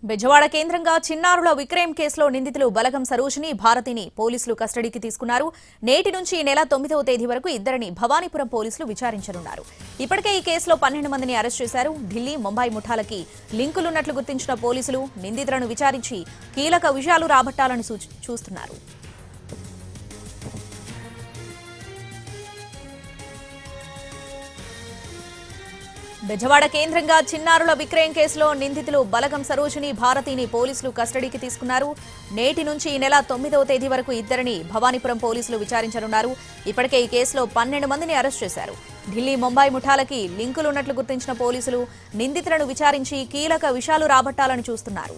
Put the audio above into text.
బెజవాడ కేంద్రంగా చిన్నారుల విక్రయం కేసులో నిందితులు బలగం సరోజిని భారతిని పోలీసులు కస్టడీకి తీసుకున్నారు. నేటి నుంచి ఈ నెల 9వ తేదీ వరకు ఇద్దరిని భవానీపురం పోలీసులు విచారించనున్నారు. ఇప్పటికే ఈ కేసులో 12 మందిని అరెస్ట్ చేశారు. ఢిల్లీ, ముంబై ముఠాలకి లింకులున్నట్లు గుర్తించిన పోలీసులు నిందితులను విచారించి కీలక విషయాలు రాబట్టాలని చూస్తున్నారు. బెజవాడ కేంద్రంగా చిన్నారుల విక్రయం కేసులో నిందితులు బలగం సరోజిని భారతిని పోలీసులు కస్టడీకి తీసుకున్నారు. నేటి నుంచి ఈ నెల 9వ తేదీ వరకు ఇద్దరిని భవానీపురం పోలీసులు విచారించనున్నారు. ఇప్పటికే ఈ కేసులో 12 మందిని అరెస్ట్ చేశారు. ఢిల్లీ, ముంబై ముఠాలకి లింకులున్నట్లు గుర్తించిన పోలీసులు నిందితులను విచారించి కీలక విషయాలు రాబట్టాలని చూస్తున్నారు.